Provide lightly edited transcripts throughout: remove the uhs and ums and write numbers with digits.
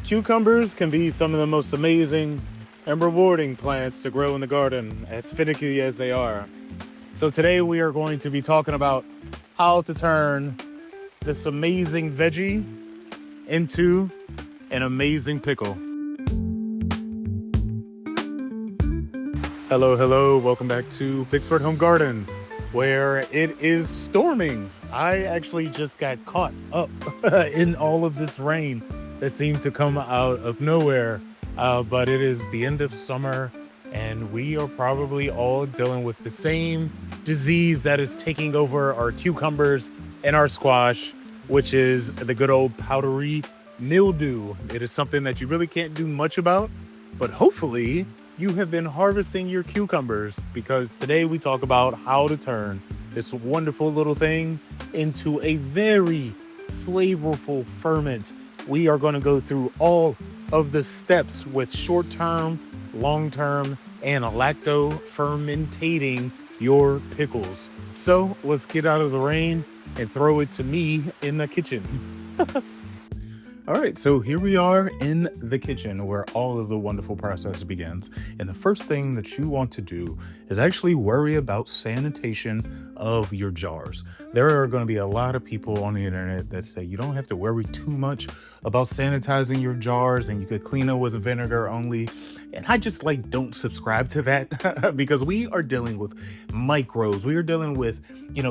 Cucumbers can be some of the most amazing and rewarding plants to grow in the garden, as finicky as they are. So today we are going to be talking about how to turn this amazing veggie into an amazing pickle. Hello, welcome back to Pittsburgh Home Garden, where it is storming. I actually just got caught up in all of this rain that seemed to come out of nowhere. But it is the end of summer, and we are probably all dealing with the same disease that is taking over our cucumbers and our squash, which is the good old powdery mildew. It is something that you really can't do much about, but hopefully you have been harvesting your cucumbers, because today we talk about how to turn this wonderful little thing into a very flavorful ferment. We are going to go through all of the steps with short-term, long-term, and lacto-fermentating your pickles. So let's get out of the rain and throw it to me in the kitchen. All right, so here we are in the kitchen where all of the wonderful process begins. And the first thing that you want to do is actually worry about sanitation of your jars. There are going to be a lot of people on the internet that say you don't have to worry too much about sanitizing your jars and you could clean them with vinegar only. And I just don't subscribe to that because we are dealing with microbes. We are dealing with,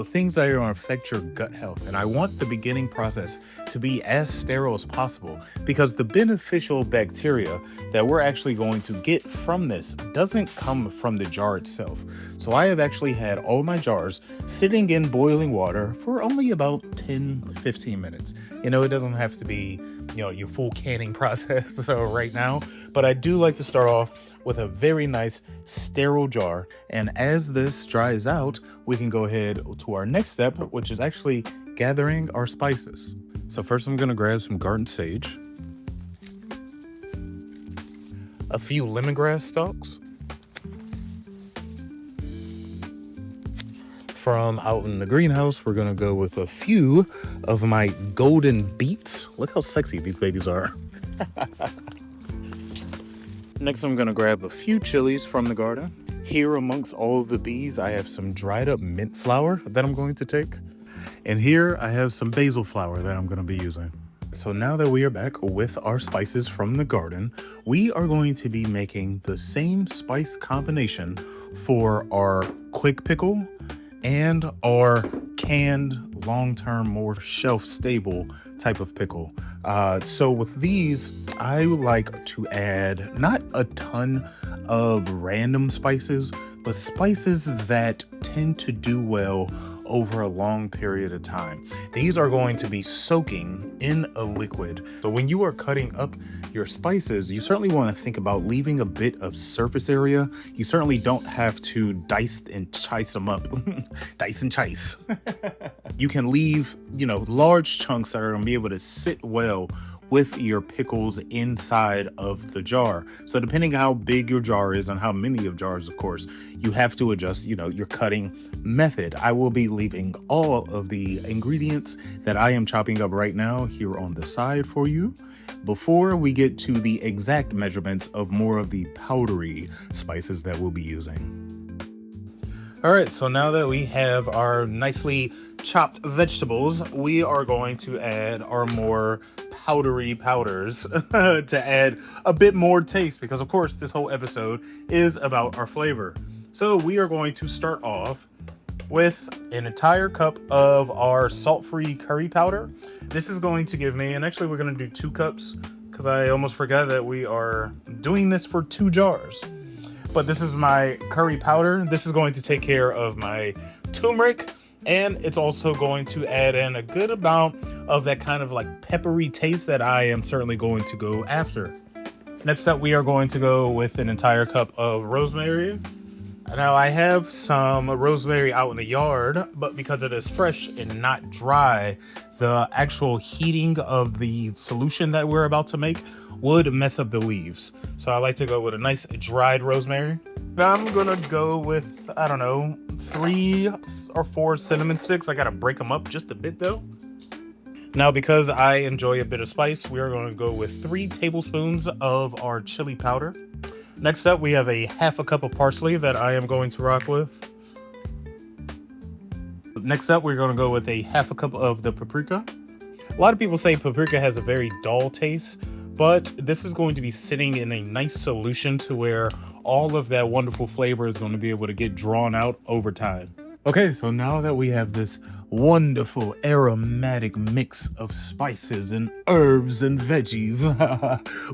things that are going to affect your gut health. And I want the beginning process to be as sterile as possible, because the beneficial bacteria that we're actually going to get from this doesn't come from the jar itself. So I have actually had all my jars sitting in boiling water for only about 10-15 minutes. It doesn't have to be, your full canning process so right now, but I do like to start off with a very nice sterile jar. And as this dries out, we can go ahead to our next step, which is actually gathering our spices. So first I'm going to grab some garden sage, a few lemongrass stalks. From out in the greenhouse, we're going to go with a few of my golden beets. Look how sexy these babies are. Next, I'm going to grab a few chilies from the garden. Here amongst all of the bees, I have some dried up mint flour that I'm going to take. And here I have some basil flour that I'm going to be using. So now that we are back with our spices from the garden, we are going to be making the same spice combination for our quick pickle and our canned, long-term, more shelf-stable type of pickle. So with these, I like to add not a ton of random spices, but spices that tend to do well over a long period of time. These are going to be soaking in a liquid. So when you are cutting up your spices, you certainly want to think about leaving a bit of surface area. You certainly don't have to dice and chice them up. Dice and chice. You can leave, large chunks that are going to be able to sit well with your pickles inside of the jar. So depending how big your jar is and how many of jars, of course, you have to adjust, your cutting method. I will be leaving all of the ingredients that I am chopping up right now here on the side for you before we get to the exact measurements of more of the powdery spices that we'll be using. All right, so now that we have our nicely chopped vegetables, we are going to add our more powdery powders to add a bit more taste, because of course this whole episode is about our flavor. So we are going to start off with an entire cup of our salt-free curry powder. This is going to give me, and actually we're going to do 2 cups because I almost forgot that we are doing this for 2 jars. But this is my curry powder. This is going to take care of my turmeric, and it's also going to add in a good amount of that kind of peppery taste that I am certainly going to go after. Next up, we are going to go with an entire cup of rosemary. Now I have some rosemary out in the yard, but because it is fresh and not dry, the actual heating of the solution that we're about to make would mess up the leaves. So I like to go with a nice dried rosemary. Now I'm gonna go with, 3 or 4 cinnamon sticks. I gotta break them up just a bit though. Now, because I enjoy a bit of spice, we are going to go with 3 tablespoons of our chili powder. Next up, we have a half a cup of parsley that I am going to rock with. Next up, we're going to go with a half a cup of the paprika. A lot of people say paprika has a very dull taste, but this is going to be sitting in a nice solution to where all of that wonderful flavor is going to be able to get drawn out over time. Okay, so now that we have this wonderful aromatic mix of spices and herbs and veggies,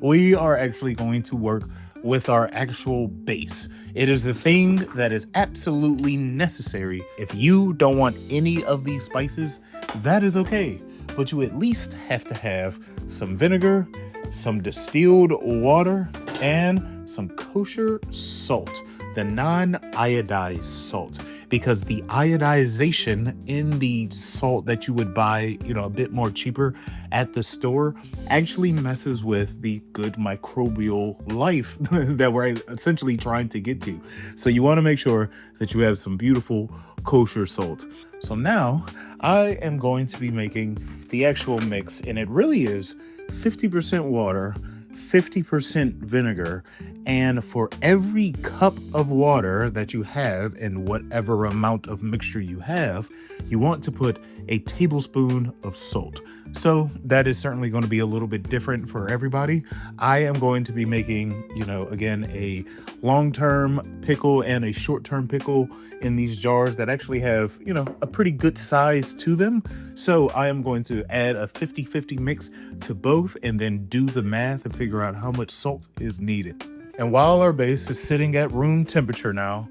we are actually going to work with our actual base. It is the thing that is absolutely necessary. If you don't want any of these spices, that is okay, but you at least have to have some vinegar, some distilled water, and some kosher salt, the non-iodized salt, because the iodization in the salt that you would buy, a bit more cheaper at the store actually messes with the good microbial life that we're essentially trying to get to. So you want to make sure that you have some beautiful kosher salt. So now I am going to be making the actual mix, and it really is 50% water, 50% vinegar, and for every cup of water that you have and whatever amount of mixture you have, you want to put a tablespoon of salt. So that is certainly going to be a little bit different for everybody. I am going to be making, again, a long-term pickle and a short-term pickle in these jars that actually have, a pretty good size to them. So I am going to add a 50-50 mix to both and then do the math and figure out how much salt is needed. And while our base is sitting at room temperature now,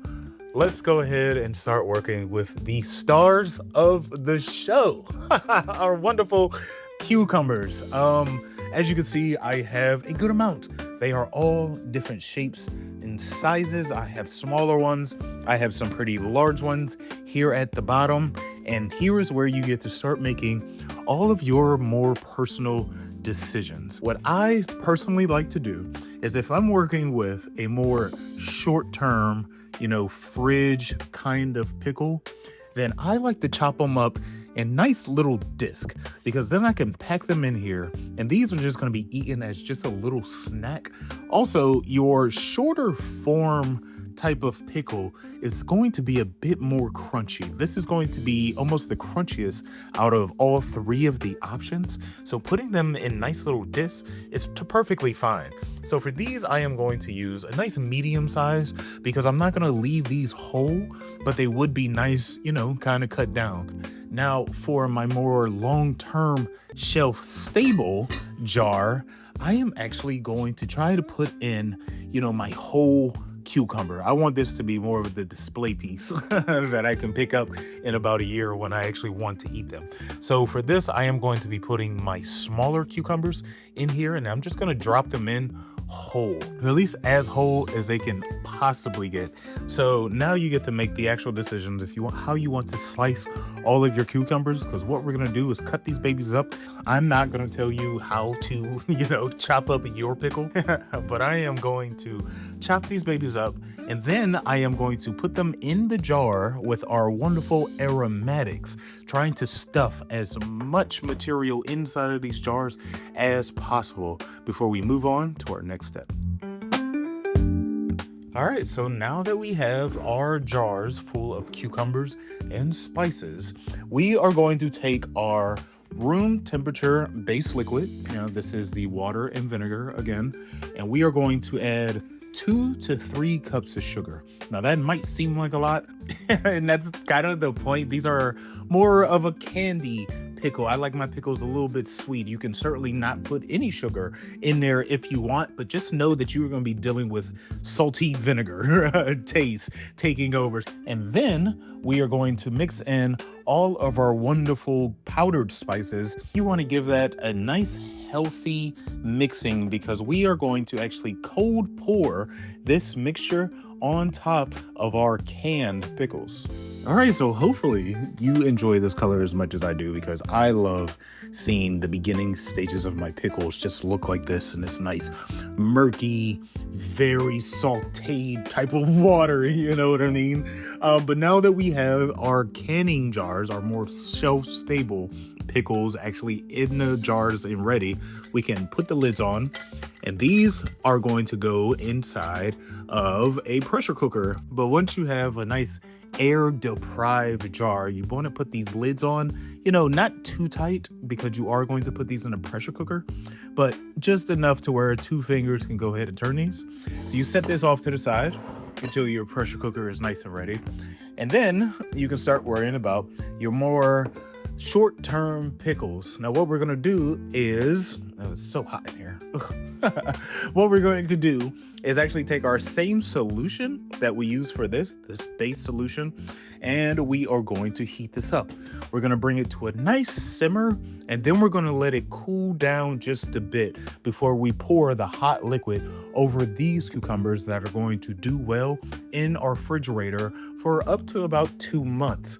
let's go ahead and start working with the stars of the show, our wonderful cucumbers. As you can see, I have a good amount. They are all different shapes and sizes. I have smaller ones. I have some pretty large ones here at the bottom. And here is where you get to start making all of your more personal decisions. What I personally like to do is if I'm working with a more short-term, fridge kind of pickle, then I like to chop them up in nice little disc, because then I can pack them in here and these are just going to be eaten as just a little snack. Also, your shorter form type of pickle is going to be a bit more crunchy. This is going to be almost the crunchiest out of all 3 of the options. So putting them in nice little discs is perfectly fine. So for these, I am going to use a nice medium size because I'm not going to leave these whole, but they would be nice, kind of cut down. Now for my more long-term shelf stable jar, I am actually going to try to put in, my whole cucumber. I want this to be more of the display piece that I can pick up in about a year when I actually want to eat them. So for this, I am going to be putting my smaller cucumbers in here, and I'm just going to drop them in whole, or at least as whole as they can possibly get. So now you get to make the actual decisions if you want how you want to slice all of your cucumbers, because what we're going to do is cut these babies up. I'm not going to tell you how to chop up your pickle but I am going to chop these babies up, and then I am going to put them in the jar with our wonderful aromatics, trying to stuff as much material inside of these jars as possible before we move on to our next step. All right, so now that we have our jars full of cucumbers and spices, we are going to take our room temperature base liquid. This is the water and vinegar again, and we are going to add 2 to 3 cups of sugar. Now that might seem like a lot, and that's kind of the point. These are more of a candy pickle. I like my pickles a little bit sweet. You can certainly not put any sugar in there if you want, but just know that you are going to be dealing with salty vinegar taste taking over. And then we are going to mix in all of our wonderful powdered spices. You want to give that a nice healthy mixing, because we are going to actually cold pour this mixture on top of our canned pickles. All right, so hopefully you enjoy this color as much as I do, because I love seeing the beginning stages of my pickles just look like this in this nice murky, very sauteed type of water, you know what I mean? But now that we have our canning jars, our more shelf-stable pickles actually in the jars and ready, we can put the lids on, and these are going to go inside of a pressure cooker. But once you have a nice air deprived jar, you want to put these lids on, not too tight, because you are going to put these in a pressure cooker, but just enough to where 2 fingers can go ahead and turn these. So you set this off to the side until your pressure cooker is nice and ready. And then you can start worrying about your more short-term pickles. Now what we're going to do is, oh, it's so hot in here. What we're going to do is actually take our same solution that we use for this base solution, and we are going to heat this up. We're going to bring it to a nice simmer, and then we're going to let it cool down just a bit before we pour the hot liquid over these cucumbers that are going to do well in our refrigerator for up to about 2 months.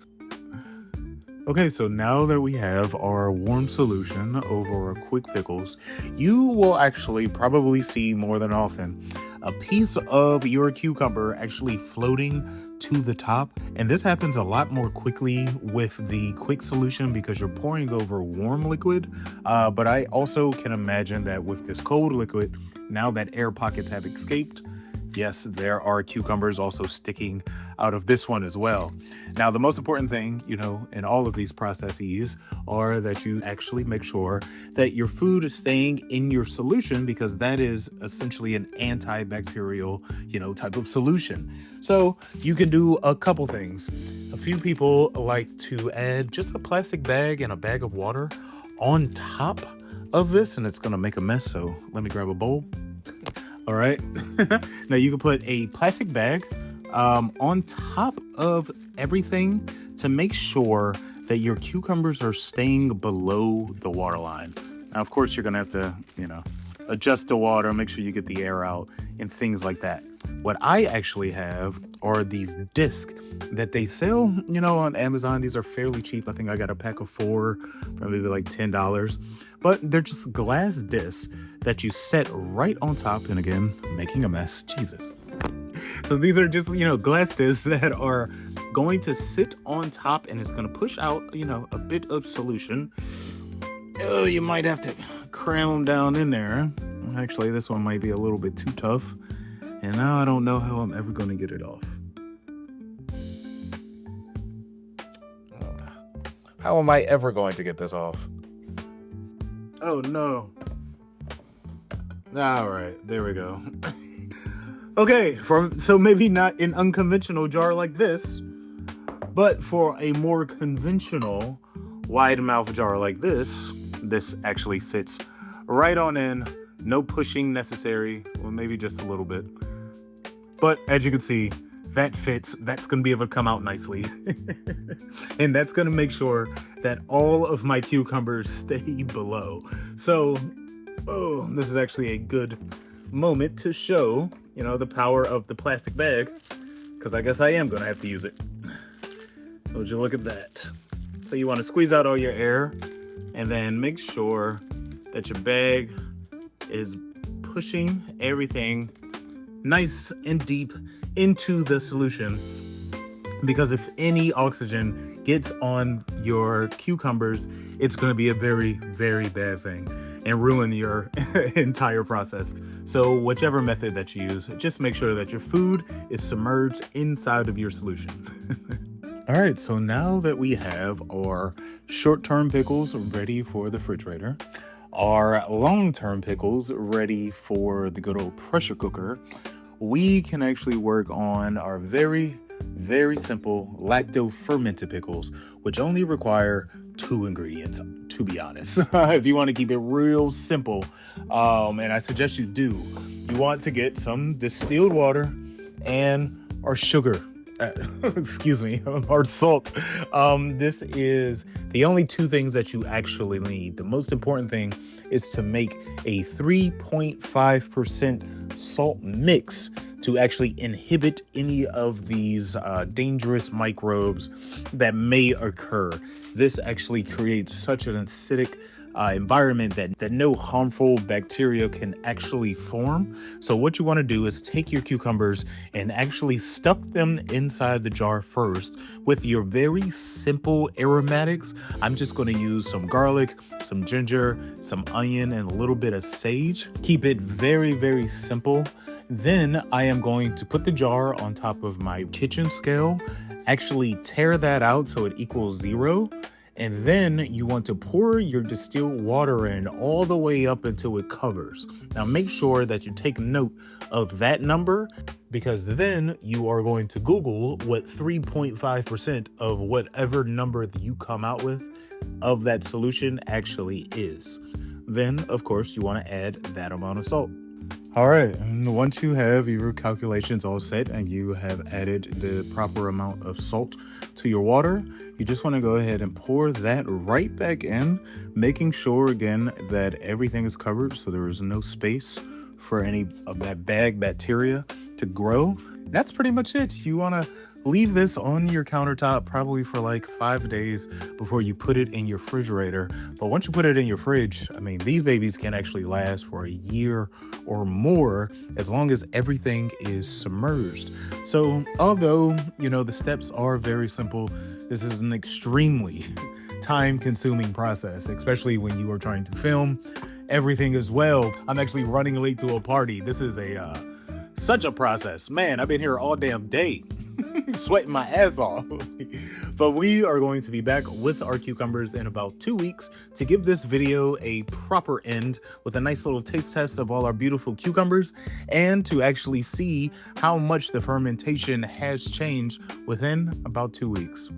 Okay, so now that we have our warm solution over our quick pickles, you will actually probably see more than often a piece of your cucumber actually floating to the top. And this happens a lot more quickly with the quick solution because you're pouring over warm liquid. But I also can imagine that with this cold liquid, now that air pockets have escaped, yes, there are cucumbers also sticking out of this one as well. Now, the most important thing, in all of these processes are that you actually make sure that your food is staying in your solution, because that is essentially an antibacterial, type of solution. So you can do a couple things. A few people like to add just a plastic bag and a bag of water on top of this, and it's going to make a mess. So let me grab a bowl. All right. Now you can put a plastic bag on top of everything to make sure that your cucumbers are staying below the water line. Now, of course, you're going to have to, adjust the water, make sure you get the air out and things like that. What I actually have are these discs that they sell, on Amazon. These are fairly cheap. I think I got a pack of 4 for maybe like $10, but they're just glass discs that you set right on top. And again, making a mess, Jesus. So these are just, glass discs that are going to sit on top, and it's going to push out, a bit of solution. Oh, you might have to cram them down in there. Actually, this one might be a little bit too tough. And now I don't know how I'm ever going to get it off. How am I ever going to get this off? Oh, no. All right, there we go. Okay, so maybe not an unconventional jar like this, but for a more conventional wide mouth jar like this actually sits right on in. No pushing necessary, well, maybe just a little bit. But as you can see, that fits. That's going to be able to come out nicely. And that's going to make sure that all of my cucumbers stay below. So, this is actually a good moment to show, the power of the plastic bag, because I guess I am going to have to use it. So would you look at that? So you want to squeeze out all your air, and then make sure that your bag is pushing everything nice and deep into the solution, because if any oxygen gets on your cucumbers, it's going to be a very, very bad thing and ruin your entire process. So whichever method that you use, just make sure that your food is submerged inside of your solution. All right, so now that we have our short-term pickles ready for the refrigerator, our long-term pickles ready for the good old pressure cooker, we can actually work on our very, very simple lacto-fermented pickles, which only require 2 ingredients, to be honest. If you want to keep it real simple, and I suggest you do, you want to get some distilled water and our sugar. Excuse me, or salt. This is the only 2 things that you actually need. The most important thing is to make a 3.5% salt mix to actually inhibit any of these dangerous microbes that may occur. This actually creates such an acidic environment that no harmful bacteria can actually form. So what you want to do is take your cucumbers and actually stuff them inside the jar first with your very simple aromatics. I'm just going to use some garlic, some ginger, some onion, and a little bit of sage. Keep it very, very simple. Then I am going to put the jar on top of my kitchen scale, actually tear that out so it equals 0. And then you want to pour your distilled water in all the way up until it covers. Now make sure that you take note of that number, because then you are going to Google what 3.5% of whatever number that you come out with of that solution actually is. Then, of course, you want to add that amount of salt. All right, and once you have your calculations all set and you have added the proper amount of salt to your water, you just want to go ahead and pour that right back in, making sure again that everything is covered so there is no space for any of that bad bacteria to grow. That's pretty much it. You want to leave this on your countertop probably for like 5 days before you put it in your refrigerator. But once you put it in your fridge, I mean, these babies can actually last for a year or more as long as everything is submerged. So although, the steps are very simple, this is an extremely time-consuming process, especially when you are trying to film everything as well. I'm actually running late to a party. This is such a process. Man, I've been here all damn day. Sweating my ass off. But we are going to be back with our cucumbers in about 2 weeks to give this video a proper end with a nice little taste test of all our beautiful cucumbers, and to actually see how much the fermentation has changed within about 2 weeks.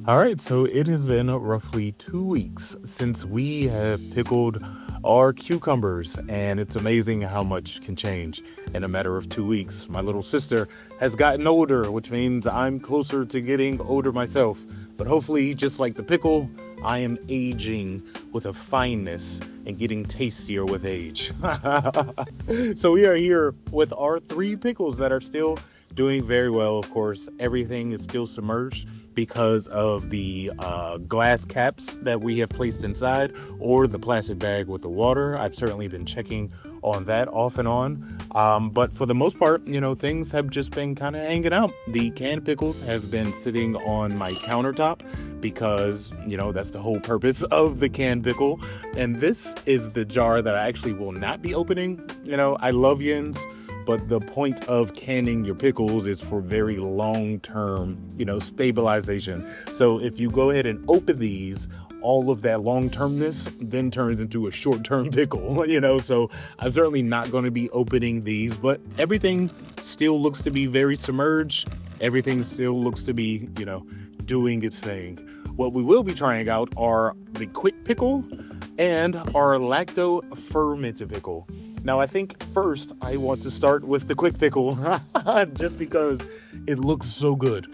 All right, so it has been roughly 2 weeks since we have pickled our cucumbers, and it's amazing how much can change in a matter of 2 weeks. My little sister has gotten older, which means I'm closer to getting older myself. But hopefully, just like the pickle, I am aging with a fineness and getting tastier with age. So we are here with our 3 pickles that are still doing very well. Of course, everything is still submerged because of the glass caps that we have placed inside, or the plastic bag with the water. I've certainly been checking on that off and on. But for the most part, things have just been kind of hanging out. The canned pickles have been sitting on my countertop because, that's the whole purpose of the canned pickle. And this is the jar that I actually will not be opening. I love yins, but the point of canning your pickles is for very long-term, stabilization. So if you go ahead and open these, all of that long-termness then turns into a short-term pickle, so I'm certainly not going to be opening these, but everything still looks to be very submerged. Everything still looks to be, doing its thing. What we will be trying out are the quick pickle and our lacto fermented pickle. Now, I think first I want to start with the quick pickle just because it looks so good.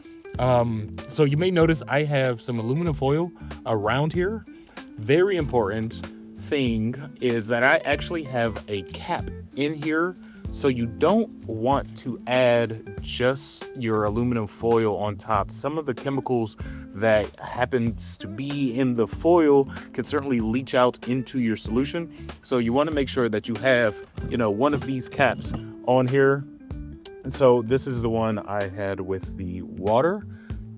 So you may notice I have some aluminum foil around here. Very important thing is that I actually have a cap in here. So you don't want to add just your aluminum foil on top. Some of the chemicals that happens to be in the foil can certainly leach out into your solution. So you want to make sure that you have, one of these caps on here. And so this is the one I had with the water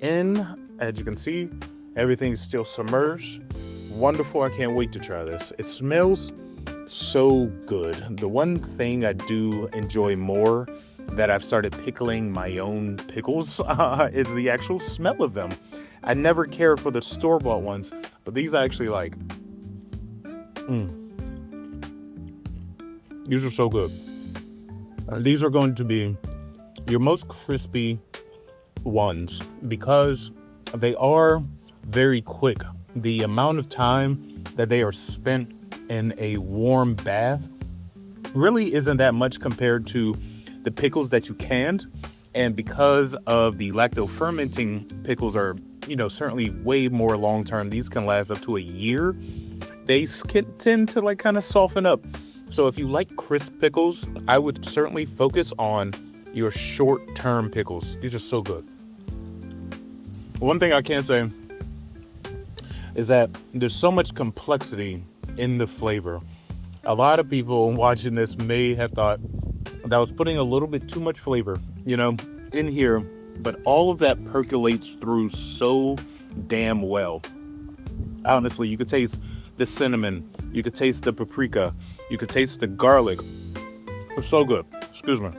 in. As you can see, everything's still submerged. Wonderful. I can't wait to try this. It smells so good. The one thing I do enjoy more that I've started pickling my own pickles is the actual smell of them. I never care for the store-bought ones, but these I actually like. These are so good. These are going to be your most crispy ones because they are very quick. The amount of time that they are spent in a warm bath really isn't that much compared to the pickles that you canned. And because of the lacto fermenting pickles are, certainly way more long term, these can last up to a year. They tend to kind of soften up. So if you like crisp pickles, I would certainly focus on your short term pickles. These are so good. One thing I can say, is that there's so much complexity in the flavor. A lot of people watching this may have thought that I was putting a little bit too much flavor, in here, but all of that percolates through so damn well. Honestly, you could taste the cinnamon, you could taste the paprika, you could taste the garlic. It's so good. Excuse me.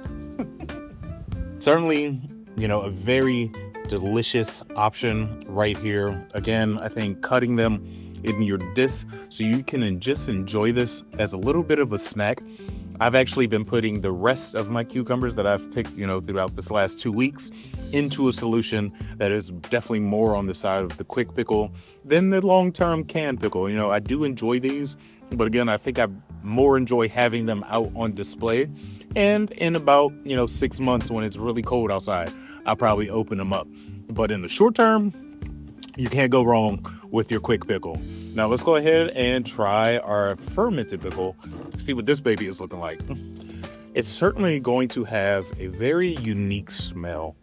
Certainly, a very delicious option right here. Again, I think cutting them in your disc so you can just enjoy this as a little bit of a snack. I've actually been putting the rest of my cucumbers that I've picked, throughout this last 2 weeks into a solution that is definitely more on the side of the quick pickle than the long-term canned pickle. I do enjoy these, but again, I think I more enjoy having them out on display. And in about, 6 months when it's really cold outside, I'll probably open them up. But in the short term, you can't go wrong with your quick pickle. Now let's go ahead and try our fermented pickle. See what this baby is looking like. It's certainly going to have a very unique smell.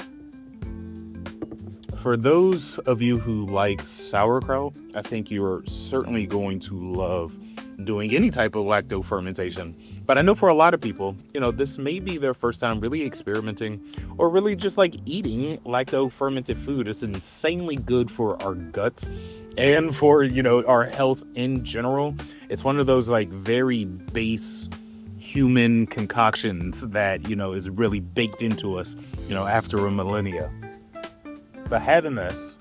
For those of you who like sauerkraut, I think you're certainly going to love doing any type of lacto fermentation. But I know for a lot of people, this may be their first time really experimenting or really just like eating lacto fermented food. It's insanely good for our guts and for, our health in general. It's one of those like very base human concoctions that, is really baked into us, after a millennia. But having this,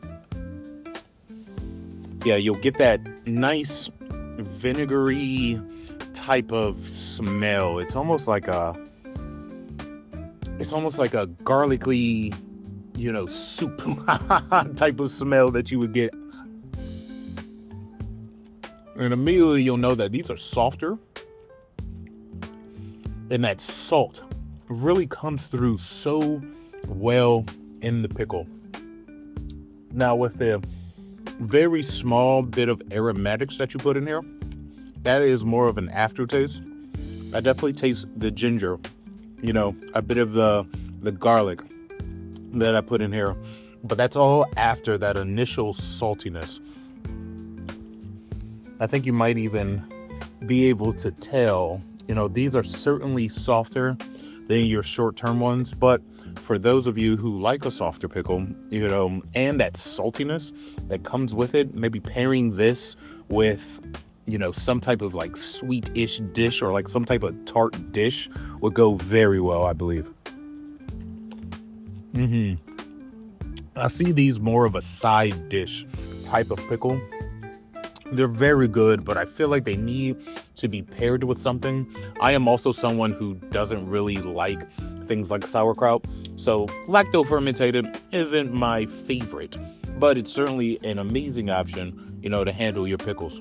you'll get that nice vinegary type of smell. It's almost like a garlicky, soup type of smell that you would get. And immediately you'll know that these are softer. And that salt really comes through so well in the pickle. Now with the very small bit of aromatics that you put in here, that is more of an aftertaste. I definitely taste the ginger, a bit of the garlic that I put in here, but that's all after that initial saltiness. I think you might even be able to tell, these are certainly softer than your short-term ones, but for those of you who like a softer pickle, and that saltiness that comes with it, maybe pairing this with, some type of like sweet-ish dish or like some type of tart dish would go very well, I believe. I see these more of a side dish type of pickle. They're very good, but I feel like they need to be paired with something. I am also someone who doesn't really like things like sauerkraut, so lacto fermented isn't my favorite, but it's certainly an amazing option, to handle your pickles.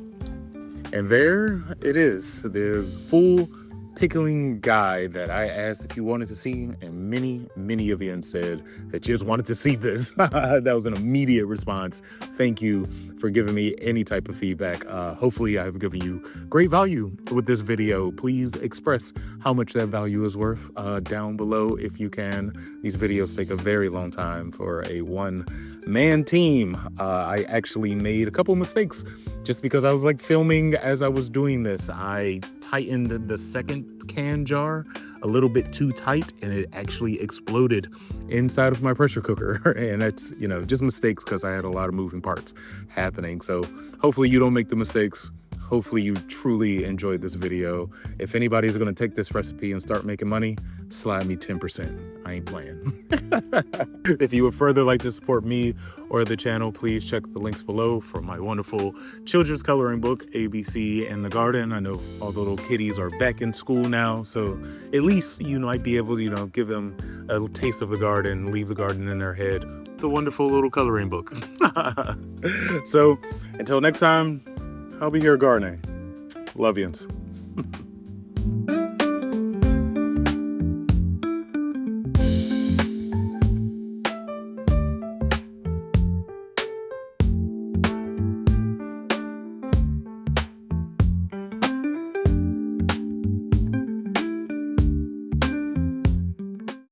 And there it is, the full pickling guide that I asked if you wanted to see, and many of you said that you just wanted to see this. That was an immediate response. Thank you for giving me any type of feedback. Hopefully I've given you great value with this video. Please express how much that value is worth down below if you can. These videos take a very long time for a one-man team. I actually made a couple mistakes just because I was like filming as I was doing this. I tightened the second can jar a little bit too tight and it actually exploded inside of my pressure cooker. And that's, just mistakes because I had a lot of moving parts happening. So hopefully you don't make the mistakes. Hopefully you truly enjoyed this video. If anybody's going to take this recipe and start making money, slide me 10%. I ain't playing. If you would further like to support me or the channel, please check the links below for my wonderful children's coloring book, ABC and the Garden. I know all the little kitties are back in school now, so at least you might be able to, give them a little taste of the garden, leave the garden in their head. The wonderful little coloring book. So until next time, I'll be here gardening. Love yous.